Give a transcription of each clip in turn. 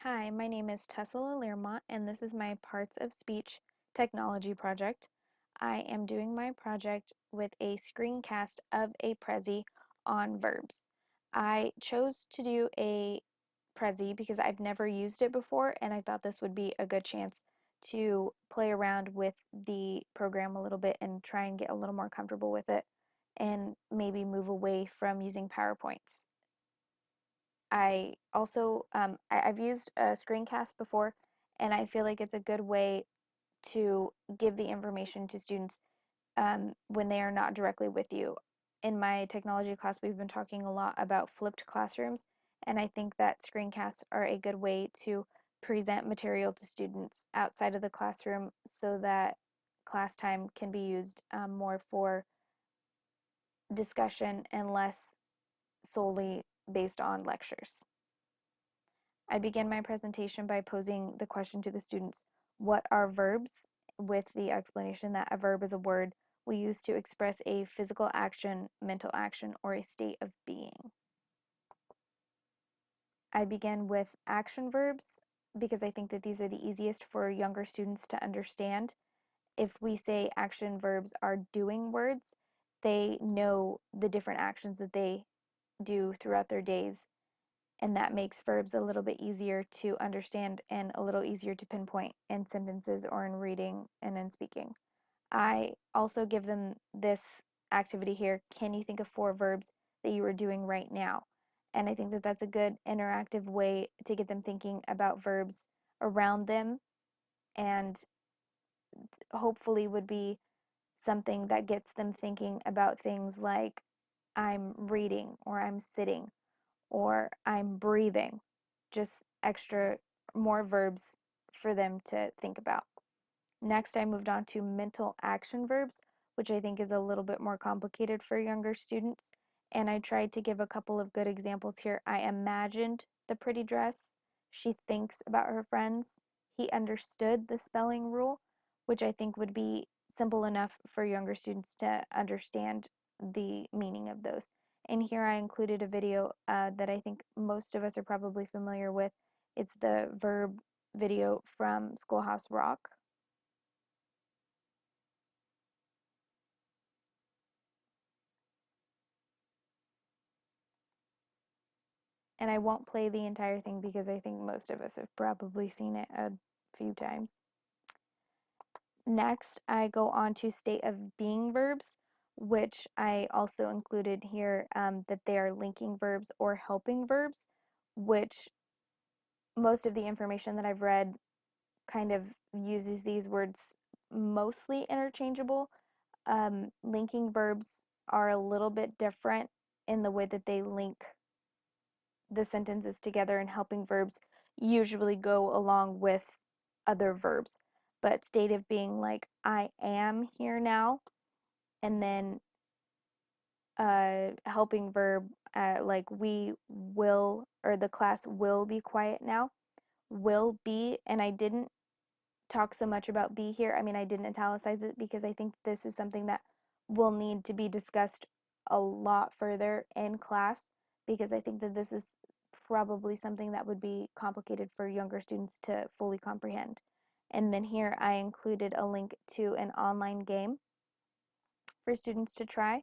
Hi, my name is Tessela Learmont, and this is my Parts of Speech Technology project. I am doing my project with a screencast of a Prezi on verbs. I chose to do a Prezi because I've never used it before, and I thought this would be a good chance to play around with the program a little bit and try and get a little more comfortable with it and maybe move away from using PowerPoints. I also I've used a screencast before, and I feel like it's a good way to give the information to students when they are not directly with you. In my technology class, we've been talking a lot about flipped classrooms, and I think that screencasts are a good way to present material to students outside of the classroom so that class time can be used more for discussion and less solely based on lectures. I begin my presentation by posing the question to the students, what are verbs? With the explanation that a verb is a word we use to express a physical action, mental action, or a state of being. I begin with action verbs because I think that these are the easiest for younger students to understand. If we say action verbs are doing words, they know the different actions that they do throughout their days, and that makes verbs a little bit easier to understand and a little easier to pinpoint in sentences or in reading and in speaking. I also give them this activity here. Can you think of 4 verbs that you are doing right now? And I think that that's a good interactive way to get them thinking about verbs around them, and hopefully would be something that gets them thinking about things like I'm reading or I'm sitting or I'm breathing. Just extra, more verbs for them to think about. Next, I moved on to mental action verbs, which I think is a little bit more complicated for younger students. And I tried to give a couple of good examples here. I imagined the pretty dress. She thinks about her friends. He understood the spelling rule, which I think would be simple enough for younger students to understand the meaning of those. And here I included a video that I think most of us are probably familiar with. It's the verb video from Schoolhouse Rock. And I won't play the entire thing because I think most of us have probably seen it a few times. Next, I go on to state of being verbs, which I also included here, that they are linking verbs or helping verbs, which most of the information that I've read kind of uses these words mostly interchangeable. Linking verbs are a little bit different in the way that they link the sentences together, and helping verbs usually go along with other verbs. But state of being, like I am here now, and then helping verb like we will, or the class will be quiet now. Will be, and I didn't talk so much about be here. I mean, I didn't italicize it because I think this is something that will need to be discussed a lot further in class, because I think that this is probably something that would be complicated for younger students to fully comprehend. And then here I included a link to an online game for students to try.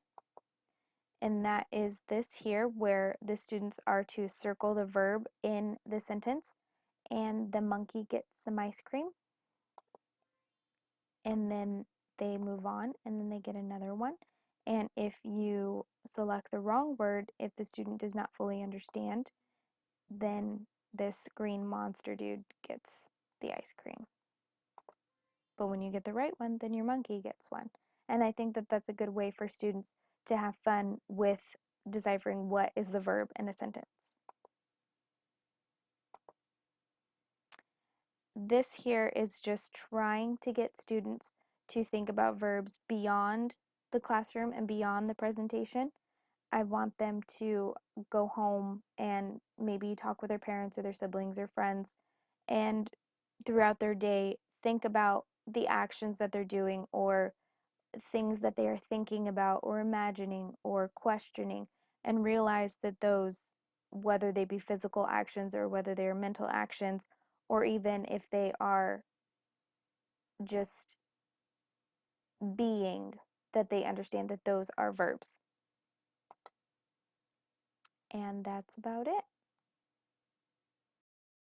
And that is this here, where the students are to circle the verb in the sentence, and the monkey gets some ice cream, and then they move on, and then they get another one. And if you select the wrong word, if the student does not fully understand, then this green monster dude gets the ice cream. But when you get the right one, then your monkey gets one. And I think that that's a good way for students to have fun with deciphering what is the verb in a sentence. This here is just trying to get students to think about verbs beyond the classroom and beyond the presentation. I want them to go home and maybe talk with their parents or their siblings or friends, and throughout their day think about the actions that they're doing, or things that they are thinking about or imagining or questioning, and realize that those whether they be physical actions or whether they are mental actions, or even if they are just being, that they understand that those are verbs. And that's about it.